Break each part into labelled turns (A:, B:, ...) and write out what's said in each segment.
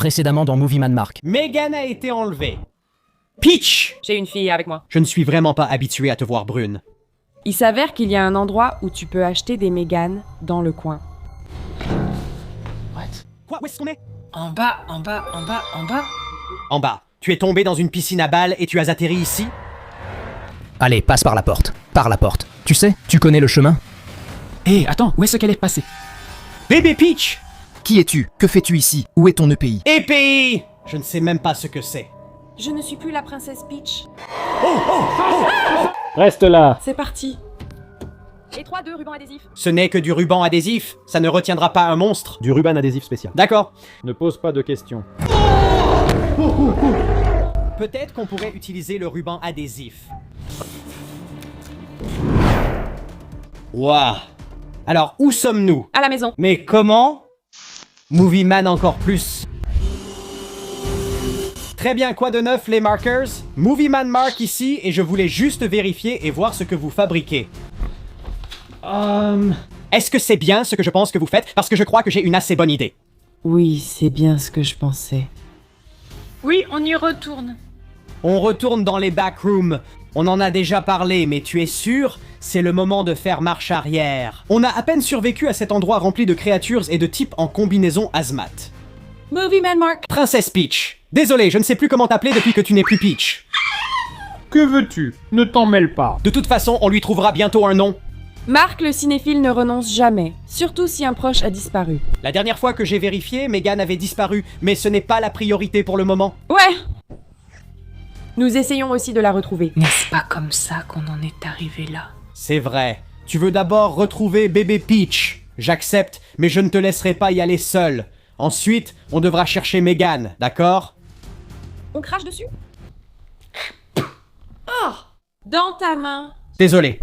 A: Précédemment dans Movie Man Mark.
B: Megan a été enlevée. Peach!
C: J'ai une fille avec moi.
B: Je ne suis vraiment pas habitué à te voir brune.
C: Il s'avère qu'il y a un endroit où tu peux acheter des Mégane dans le coin.
B: Quoi? Où est-ce qu'on est?
D: En bas, en bas, en bas, en bas.
B: En bas. Tu es tombé dans une piscine à balles et tu as atterri ici?
A: Allez, passe par la porte. Par la porte. Tu sais, tu connais le chemin?
E: Hé, attends, où est-ce qu'elle est passée?
B: Bébé Peach!
F: Qui es-tu? Que fais-tu ici? Où est ton EPI?
B: EPI! Je ne sais même pas ce que c'est.
C: Je ne suis plus la princesse Peach.
G: Reste là.
C: C'est parti. Et 3, 2, ruban adhésif.
B: Ce n'est que du ruban adhésif. Ça ne retiendra pas un monstre.
G: Du ruban adhésif spécial.
B: D'accord.
G: Ne pose pas de questions.
B: Peut-être qu'on pourrait utiliser le ruban adhésif. Waouh! Alors, où sommes-nous?
C: À la maison.
B: Mais comment? Movie Man encore plus. Très bien, quoi de neuf les markers? Movie Man Mark ici, et je voulais juste vérifier et voir ce que vous fabriquez. Est-ce que c'est bien ce que je pense que vous faites? Parce que je crois que j'ai une assez bonne idée.
C: Oui, c'est bien ce que je pensais.
D: Oui, on y retourne.
B: On retourne dans les backrooms. On en a déjà parlé, mais tu es sûr? C'est le moment de faire marche arrière. On a à peine survécu à cet endroit rempli de créatures et de types en combinaison hazmat.
C: Movie Man Mark.
B: Princesse Peach. Désolé, je ne sais plus comment t'appeler depuis que tu n'es plus Peach.
G: Que veux-tu? Ne t'en mêle pas.
B: De toute façon, on lui trouvera bientôt un nom.
C: Marc le cinéphile ne renonce jamais, surtout si un proche a disparu.
B: La dernière fois que j'ai vérifié, Megan avait disparu, mais ce n'est pas la priorité pour le moment.
C: Ouais. Nous essayons aussi de la retrouver.
D: N'est-ce pas comme ça qu'on en est arrivé là?
B: C'est vrai. Tu veux d'abord retrouver bébé Peach. J'accepte, mais je ne te laisserai pas y aller seul. Ensuite, on devra chercher Megan, d'accord?
C: On crache dessus? Oh! Dans ta main.
B: Désolé.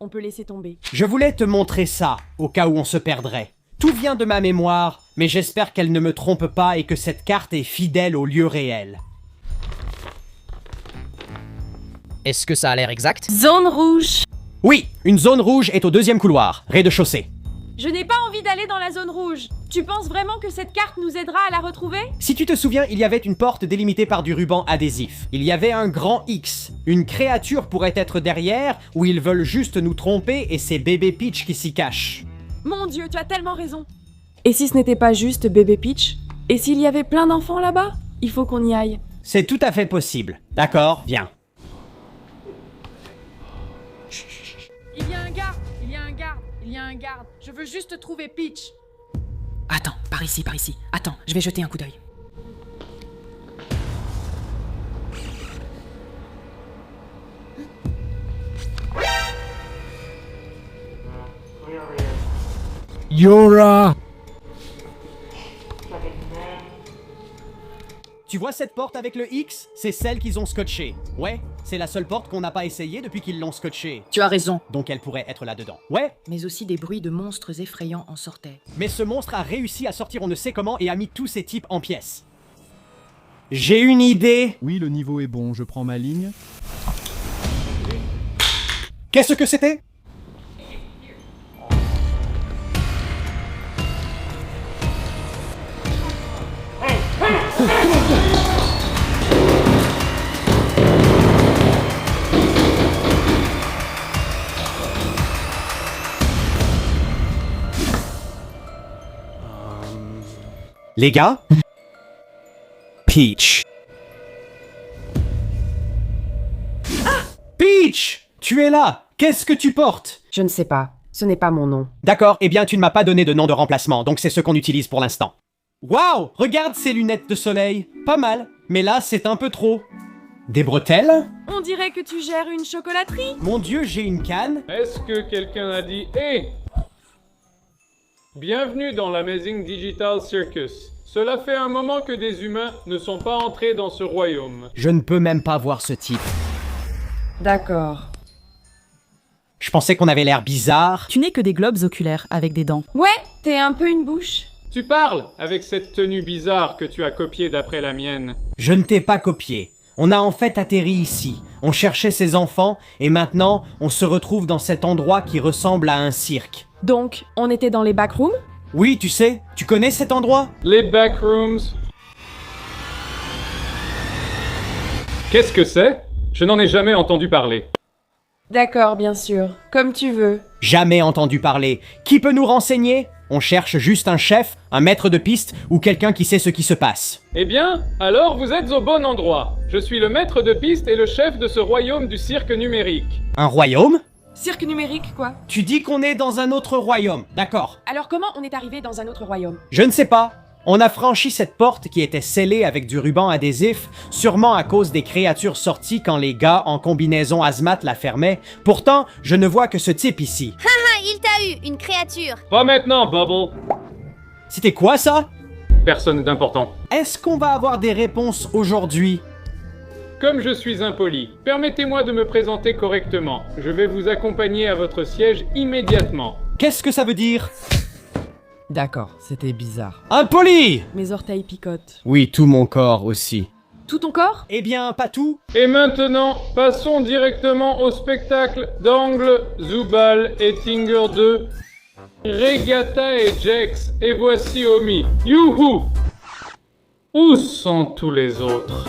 C: On peut laisser tomber.
B: Je voulais te montrer ça, au cas où on se perdrait. Tout vient de ma mémoire, mais j'espère qu'elle ne me trompe pas et que cette carte est fidèle au lieu réel.
A: Est-ce que ça a l'air exact?
D: Zone rouge.
B: Oui, une zone rouge est au deuxième couloir, rez-de-chaussée.
C: Je n'ai pas envie d'aller dans la zone rouge. Tu penses vraiment que cette carte nous aidera à la retrouver?
B: Si tu te souviens, il y avait une porte délimitée par du ruban adhésif. Il y avait un grand X. Une créature pourrait être derrière, ou ils veulent juste nous tromper et c'est bébé Peach qui s'y cache.
C: Mon Dieu, tu as tellement raison. Et si ce n'était pas juste bébé Peach? Et s'il y avait plein d'enfants là-bas? Il faut qu'on y aille.
B: C'est tout à fait possible. D'accord, viens.
D: Il y a un garde, il y a un garde, il y a un garde. Je veux juste trouver Peach.
H: Attends, par ici, par ici. Attends, je vais jeter un coup d'œil.
G: Yora!
B: Tu vois cette porte avec le X? C'est celle qu'ils ont scotchée. Ouais, c'est la seule porte qu'on n'a pas essayée depuis qu'ils l'ont scotchée.
H: Tu as raison,
B: Donc elle pourrait être là-dedans. Ouais,
H: mais aussi des bruits de monstres effrayants en sortaient.
B: mais ce monstre a réussi à sortir on ne sait comment et a mis tous ces types en pièces. J'ai une idée.
I: Oui, le niveau est bon, je prends ma ligne.
B: Qu'est-ce que c'était? Les gars? Peach. Ah! Peach! Tu es là! Qu'est-ce que tu portes?
C: Je ne sais pas. Ce n'est pas mon nom.
B: D'accord, eh bien tu ne m'as pas donné de nom de remplacement, donc c'est ce qu'on utilise pour l'instant. Waouh! Regarde ces lunettes de soleil. Pas mal. Mais là, c'est un peu trop. Des bretelles?
C: On dirait que tu gères une chocolaterie.
B: Mon Dieu, j'ai une canne.
G: Est-ce que quelqu'un a dit « Hé !» Bienvenue dans l'Amazing Digital Circus. Cela fait un moment que des humains ne sont pas entrés dans ce royaume.
B: Je ne peux même pas voir ce type.
C: D'accord.
B: Je pensais qu'on avait l'air bizarre.
J: Tu n'es que des globes oculaires avec des dents.
C: Ouais, t'es un peu une bouche.
G: Tu parles avec cette tenue bizarre que tu as copiée d'après la mienne.
B: Je ne t'ai pas copié. On a en fait atterri ici. On cherchait ses enfants et maintenant on se retrouve dans cet endroit qui ressemble à un cirque.
C: Donc, on était dans les backrooms?
B: Oui, tu sais, tu connais cet endroit?
G: Les backrooms. Qu'est-ce que c'est? Je n'en ai jamais entendu parler.
C: D'accord, bien sûr. Comme tu veux.
B: Jamais entendu parler. Qui peut nous renseigner? On cherche juste un chef, un maître de piste ou quelqu'un qui sait ce qui se passe.
G: Eh bien, alors vous êtes au bon endroit. Je suis le maître de piste et le chef de ce royaume du cirque numérique.
B: Un royaume?
C: Cirque numérique, quoi.
B: Tu dis qu'on est dans un autre royaume, d'accord.
C: Alors comment on est arrivé dans un autre royaume?
B: Je ne sais pas. On a franchi cette porte qui était scellée avec du ruban adhésif, sûrement à cause des créatures sorties quand les gars en combinaison hazmat la fermaient. Pourtant, je ne vois que ce type ici.
K: Ah, il t'a eu, une créature.
G: Pas maintenant, Bubble.
B: C'était quoi ça?
G: Personne d'important.
B: Est-ce qu'on va avoir des réponses aujourd'hui?
G: Comme je suis impoli, permettez-moi de me présenter correctement. Je vais vous accompagner à votre siège immédiatement.
B: Qu'est-ce que ça veut dire?
L: D'accord, c'était bizarre.
B: Impoli!
C: Mes orteils picotent.
B: Oui, tout mon corps aussi.
C: Tout ton corps?
B: Eh bien, pas tout.
G: Et maintenant, passons directement au spectacle d'Angle, Zubal et Tinger 2. Regatta et Jex, et voici Omi. Youhou! Où sont tous les autres?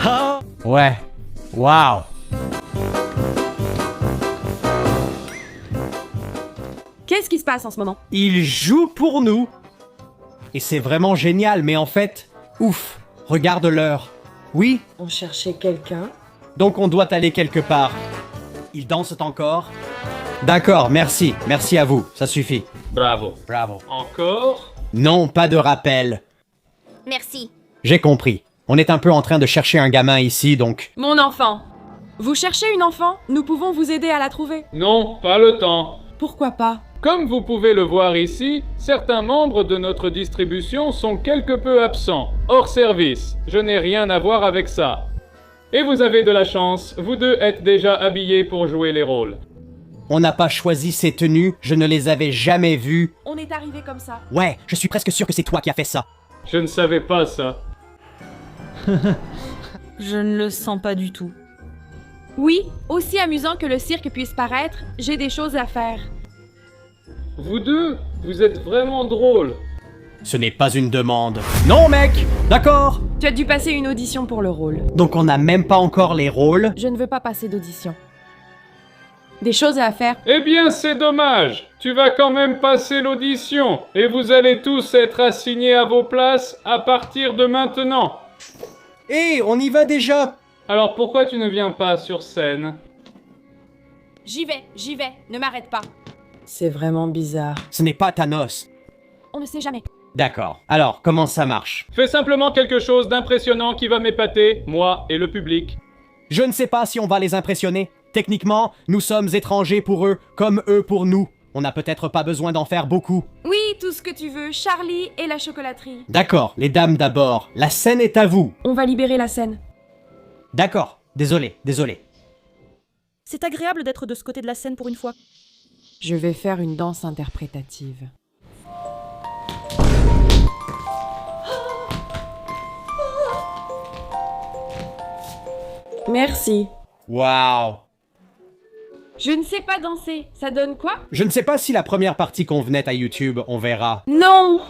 B: Ah! Ouais. Waouh!
C: Qu'est-ce qui se passe en ce moment?
B: Il joue pour nous. Et c'est vraiment génial, mais en fait, ouf, regarde l'heure. Oui,
C: On cherchait quelqu'un.
B: donc on doit aller quelque part. Ils dansent encore? D'accord, merci. Merci à vous, ça suffit.
G: Bravo.
B: Bravo.
G: Encore?
B: Non, pas de rappel.
K: Merci.
B: J'ai compris. On est un peu en train de chercher un gamin ici, donc...
C: Mon enfant. Vous cherchez une enfant? Nous pouvons vous aider à la trouver.
G: Non, pas le temps.
C: Pourquoi pas?
G: Comme vous pouvez le voir ici, certains membres de notre distribution sont quelque peu absents, hors service. Je n'ai rien à voir avec ça. Et vous avez de la chance, vous deux êtes déjà habillés pour jouer les rôles.
B: On n'a pas choisi ces tenues, je ne les avais jamais vues.
C: On est arrivé comme ça.
B: Ouais, je suis presque sûr que c'est toi qui as fait ça.
G: Je ne savais pas ça.
J: Je ne le sens pas du tout.
C: Oui, aussi amusant que le cirque puisse paraître, j'ai des choses à faire.
G: Vous deux, vous êtes vraiment drôles.
B: Ce n'est pas une demande. Non, mec! D'accord!
C: Tu as dû passer une audition pour le rôle.
B: Donc on n'a même pas encore les rôles.
C: Je ne veux pas passer d'audition. Des choses à faire.
G: Eh bien, c'est dommage. Tu vas quand même passer l'audition. Et vous allez tous être assignés à vos places à partir de maintenant.
B: Hé, on y va déjà!
G: Alors pourquoi tu ne viens pas sur scène?
C: J'y vais, ne m'arrête pas.
L: C'est vraiment bizarre.
B: Ce n'est pas Thanos.
C: On ne sait jamais.
B: D'accord. Alors, comment ça marche?
G: Fais simplement quelque chose d'impressionnant qui va m'épater, moi et le public.
B: Je ne sais pas si on va les impressionner. Techniquement, nous sommes étrangers pour eux, comme eux pour nous. On n'a peut-être pas besoin d'en faire beaucoup.
C: Oui, tout ce que tu veux, Charlie et la chocolaterie.
B: D'accord, les dames d'abord. La scène est à vous.
C: On va libérer la scène.
B: D'accord. Désolé.
J: C'est agréable d'être de ce côté de la scène pour une fois.
C: Je vais faire une danse interprétative. Merci.
B: Waouh.
C: Je ne sais pas danser, ça donne quoi?
B: Je ne sais pas si la première partie convenait à YouTube, on verra.
C: Non!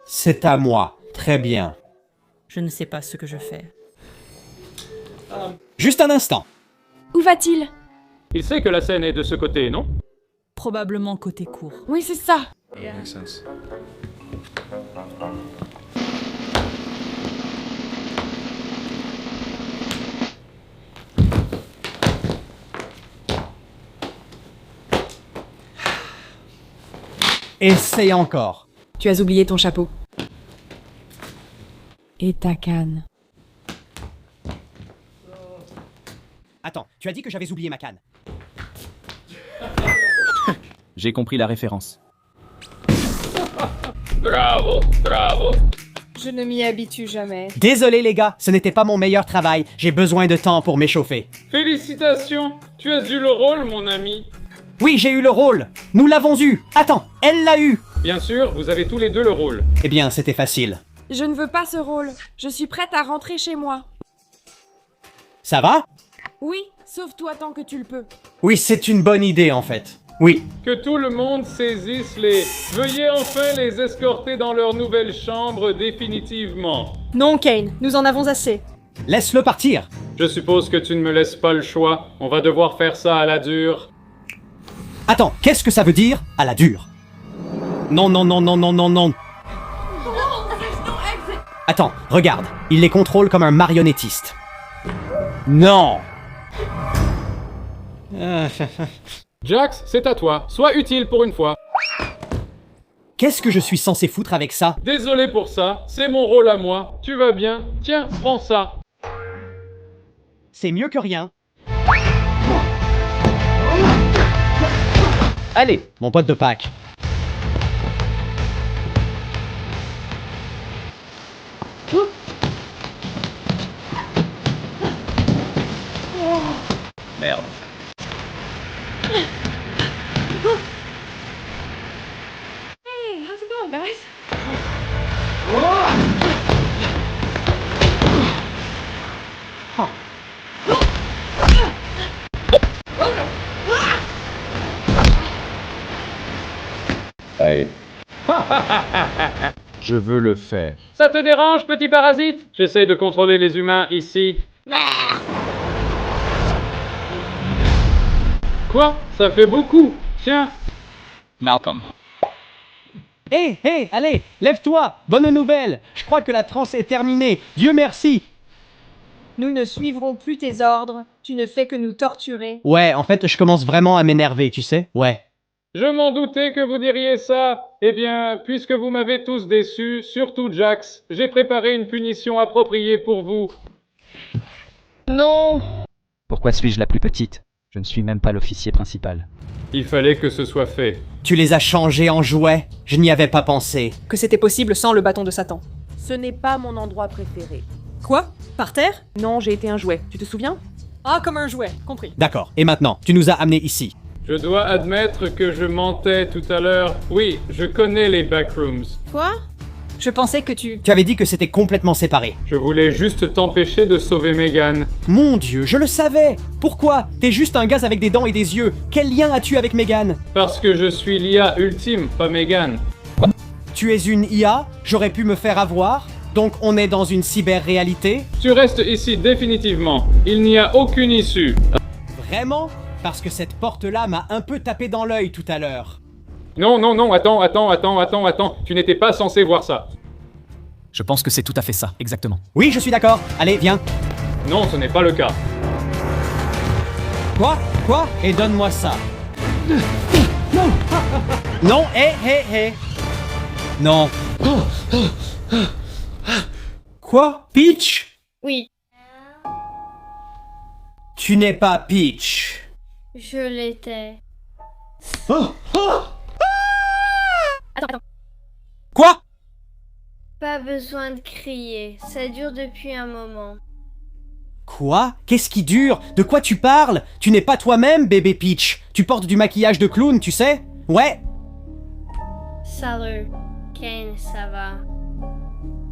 B: C'est à moi. Très bien.
J: Je ne sais pas ce que je fais.
B: Juste un instant.
C: Où va-t-il?
G: Il sait que la scène est de ce côté, non?
J: Probablement côté court.
C: Oui, c'est ça.
B: Essaye encore.
C: Tu as oublié ton chapeau. Et ta canne.
B: Attends, tu as dit que j'avais oublié ma canne.
E: J'ai compris la référence.
G: Bravo.
D: Je ne m'y habitue jamais.
B: Désolé les gars, ce n'était pas mon meilleur travail. J'ai besoin de temps pour m'échauffer.
G: Félicitations, tu as eu le rôle, mon ami.
B: Oui, j'ai eu le rôle. Nous l'avons eu. Attends, elle l'a eu.
G: Bien sûr, vous avez tous les deux le rôle.
B: Eh bien, c'était facile.
C: Je ne veux pas ce rôle. Je suis prête à rentrer chez moi.
B: Ça va?
C: Oui, sauve-toi tant que tu le peux.
B: Oui, c'est une bonne idée en fait. Oui.
G: Que tout le monde saisisse les... Veuillez enfin les escorter dans leur nouvelle chambre définitivement.
J: Non, Kane, nous en avons assez.
B: Laisse-le partir.
G: Je suppose que tu ne me laisses pas le choix. On va devoir faire ça à la dure.
B: Attends, qu'est-ce que ça veut dire à la dure? Non, non, non, non, non, non, non. Attends, regarde, il les contrôle comme un marionnettiste. Non.
G: Jax, c'est à toi. Sois utile pour une fois.
B: Qu'est-ce que je suis censé foutre avec ça?
G: Désolé pour ça, c'est mon rôle à moi. Tu vas bien? Tiens, prends ça.
B: C'est mieux que rien. Allez, mon pote de Pâques.
E: Merde.
D: Hey, how's it going, guys?
E: Allez.
I: Je veux le faire.
G: Ça te dérange, petit parasite? J'essaie de contrôler les humains ici. Quoi? Ça fait beaucoup. Tiens.
E: Malcolm.
B: Hé, hé, allez, lève-toi. Bonne nouvelle. Je crois que la transe est terminée. Dieu merci.
J: Nous ne suivrons plus tes ordres. Tu ne fais que nous torturer.
B: Ouais, en fait, je commence vraiment à m'énerver, tu sais. Ouais.
G: Je m'en doutais que vous diriez ça. Eh bien, puisque vous m'avez tous déçus, surtout Jax, j'ai préparé une punition appropriée pour vous. Non!
E: Pourquoi suis-je la plus petite? Je ne suis même pas l'officier principal.
G: Il fallait que ce soit fait.
B: Tu les as changés en jouets? Je n'y avais pas pensé.
J: Que c'était possible sans le bâton de Satan.
L: Ce n'est pas mon endroit préféré.
J: Quoi? Par terre?
L: Non, j'ai été un jouet, tu te souviens?
J: Ah, comme un jouet, compris.
B: D'accord. Et maintenant, tu nous as amenés ici.
G: Je dois admettre que je mentais tout à l'heure. Oui, je connais les backrooms.
J: Quoi? Je pensais que tu...
B: Tu avais dit que c'était complètement séparé.
G: Je voulais juste t'empêcher de sauver Megan.
B: Mon Dieu, je le savais. Pourquoi? T'es juste un gaz avec des dents et des yeux. Quel lien as-tu avec Megan?
G: Parce que je suis l'IA ultime, pas Megan.
B: Tu es une IA? J'aurais pu me faire avoir? Donc on est dans une cyber-réalité?
G: Tu restes ici définitivement. Il n'y a aucune issue.
B: Vraiment? Parce que cette porte-là m'a un peu tapé dans l'œil tout à l'heure.
G: Non, non, non, attends. Tu n'étais pas censé voir ça.
A: Je pense que c'est tout à fait ça, exactement.
B: Oui, je suis d'accord. Allez, viens.
G: Non, ce n'est pas le cas.
B: Quoi? Quoi? Et donne-moi ça. Non. Non, hé. Non. Quoi? Peach?
K: Oui,
B: Tu n'es pas Peach.
K: je l'étais. Attends.
B: Quoi?
K: Pas besoin de crier, ça dure depuis un moment.
B: Quoi? Qu'est-ce qui dure? De quoi tu parles? Tu n'es pas toi-même, bébé Peach. Tu portes du maquillage de clown, tu sais? Ouais.
K: Salut, Kane, ça va?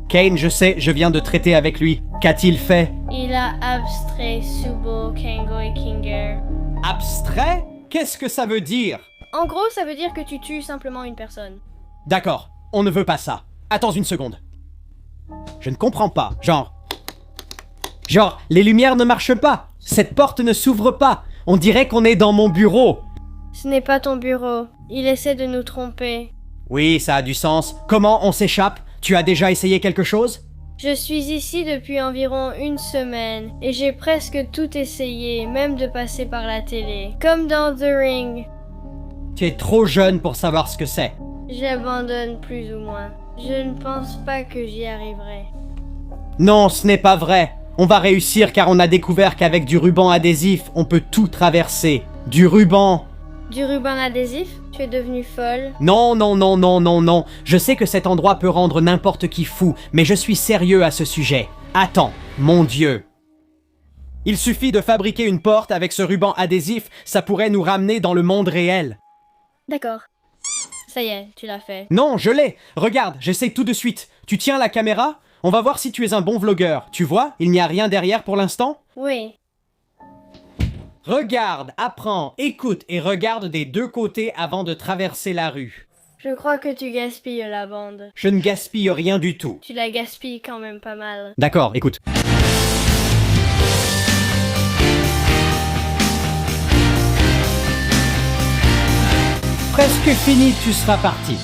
B: Kane, je sais, je viens de traiter avec lui. Qu'a-t-il fait?
K: Il a abstrait Subo Kangoi Kinger.
B: Abstrait? Qu'est-ce que ça veut dire?
K: En gros, ça veut dire que tu tues simplement une personne.
B: D'accord, on ne veut pas ça. Attends une seconde. Je ne comprends pas. Genre, les lumières ne marchent pas. Cette porte ne s'ouvre pas. On dirait qu'on est dans mon bureau.
K: Ce n'est pas ton bureau. Il essaie de nous tromper.
B: Oui, ça a du sens. Comment on s'échappe? Tu as déjà essayé quelque chose?
K: Je suis ici depuis environ une semaine et j'ai presque tout essayé, même de passer par la télé. Comme dans The Ring.
B: Tu es trop jeune pour savoir ce que c'est.
K: J'abandonne plus ou moins. Je ne pense pas que j'y arriverai.
B: Non, ce n'est pas vrai. On va réussir car on a découvert qu'avec du ruban adhésif, on peut tout traverser. Du ruban.
K: Du ruban adhésif? Tu es devenue folle?
B: Non. Je sais que cet endroit peut rendre n'importe qui fou, mais je suis sérieux à ce sujet. Attends, mon Dieu. Il suffit de fabriquer une porte avec ce ruban adhésif, ça pourrait nous ramener dans le monde réel.
K: D'accord. Ça y est, tu l'as fait.
B: Non, je l'ai. Regarde, j'essaie tout de suite. Tu tiens la caméra? On va voir si tu es un bon vlogueur. Tu vois, il n'y a rien derrière pour l'instant?
K: Oui.
B: Regarde, apprends, écoute et regarde des deux côtés avant de traverser la rue.
K: Je crois que tu gaspilles la bande.
B: Je ne gaspille rien du tout.
K: Tu la gaspilles quand même pas mal.
B: D'accord, écoute. Presque fini, tu seras parti.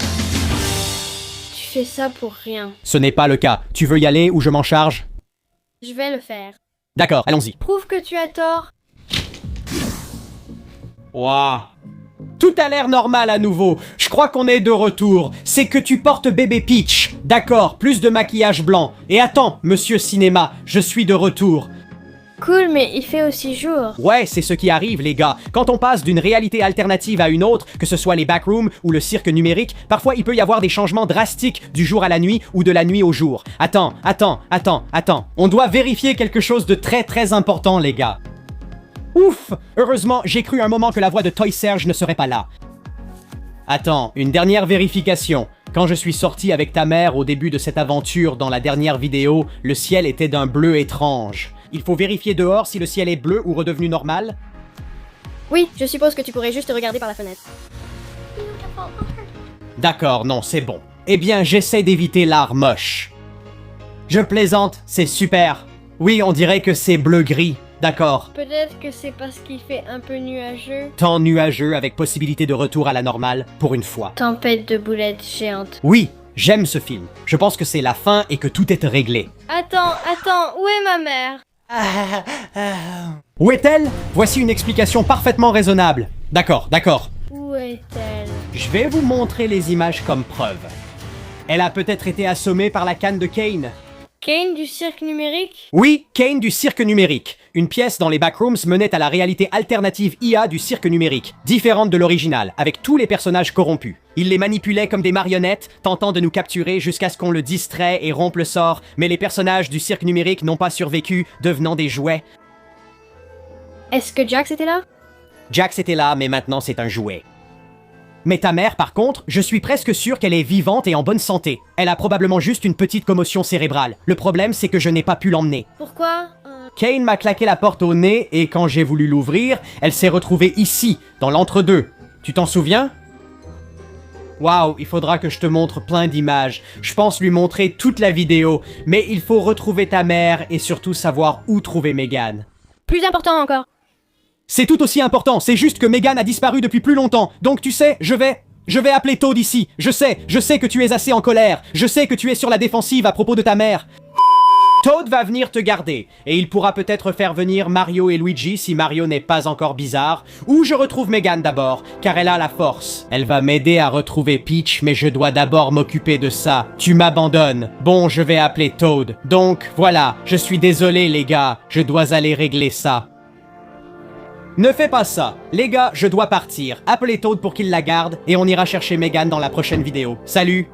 K: Tu fais ça pour rien.
B: Ce n'est pas le cas. Tu veux y aller ou je m'en charge?
K: Je vais le faire.
B: D'accord, allons-y.
K: Prouve que tu as tort.
B: Waouh. Tout a l'air normal à nouveau. Je crois qu'on est de retour. C'est que tu portes bébé Peach. D'accord, plus de maquillage blanc. Et attends, monsieur cinéma, je suis de retour.
K: Cool, mais il fait aussi jour.
B: Ouais, c'est ce qui arrive, les gars. Quand on passe d'une réalité alternative à une autre, que ce soit les backrooms ou le cirque numérique, parfois il peut y avoir des changements drastiques du jour à la nuit ou de la nuit au jour. Attends. On doit vérifier quelque chose de très important, les gars. Ouf! Heureusement, j'ai cru un moment que la voix de Toy Serge ne serait pas là. Attends, une dernière vérification. Quand je suis sorti avec ta mère au début de cette aventure dans la dernière vidéo, le ciel était d'un bleu étrange. Il faut vérifier dehors si le ciel est bleu ou redevenu normal?
K: Oui, je suppose que tu pourrais juste regarder par la fenêtre.
B: D'accord, non, c'est bon. Eh bien, j'essaie d'éviter l'art moche. Je plaisante, c'est super. Oui, on dirait que c'est bleu-gris. D'accord.
K: Peut-être que c'est parce qu'il fait un peu nuageux.
B: Temps nuageux avec possibilité de retour à la normale, pour une fois.
K: Tempête de boulettes géantes.
B: Oui, j'aime ce film. Je pense que c'est la fin et que tout est réglé.
K: Attends, où est ma mère?
B: Où est-elle? Voici une explication parfaitement raisonnable. D'accord.
K: Où est-elle?
B: Je vais vous montrer les images comme preuve. Elle a peut-être été assommée par la canne de Kane.
K: Kane du cirque numérique?
B: Oui, Kane du cirque numérique. Une pièce dans les backrooms menait à la réalité alternative IA du cirque numérique, différente de l'original, avec tous les personnages corrompus. Il les manipulait comme des marionnettes, tentant de nous capturer jusqu'à ce qu'on le distrait et rompe le sort, mais les personnages du cirque numérique n'ont pas survécu, devenant des jouets.
K: Est-ce que Jax était là?
B: Jax était là, mais maintenant c'est un jouet. Mais ta mère, par contre, je suis presque sûr qu'elle est vivante et en bonne santé. Elle a probablement juste une petite commotion cérébrale. Le problème, c'est que je n'ai pas pu l'emmener.
K: Pourquoi?
B: Kane m'a claqué la porte au nez et quand j'ai voulu l'ouvrir, elle s'est retrouvée ici, dans l'entre-deux. Tu t'en souviens? Waouh, il faudra que je te montre plein d'images. Je pense lui montrer toute la vidéo, mais il faut retrouver ta mère et surtout savoir où trouver Megan.
K: Plus important encore.
B: C'est tout aussi important, c'est juste que Megan a disparu depuis plus longtemps. Donc tu sais, je vais appeler Toad ici. Je sais que tu es assez en colère. Je sais que tu es sur la défensive à propos de ta mère. Toad va venir te garder, et il pourra peut-être faire venir Mario et Luigi si Mario n'est pas encore bizarre, ou je retrouve Megan d'abord, car elle a la force. Elle va m'aider à retrouver Peach, mais je dois d'abord m'occuper de ça. Tu m'abandonnes. Bon, je vais appeler Toad. Donc, voilà, je suis désolé les gars, je dois aller régler ça. Ne fais pas ça. Les gars, je dois partir. Appelez Toad pour qu'il la garde, et on ira chercher Megan dans la prochaine vidéo. Salut!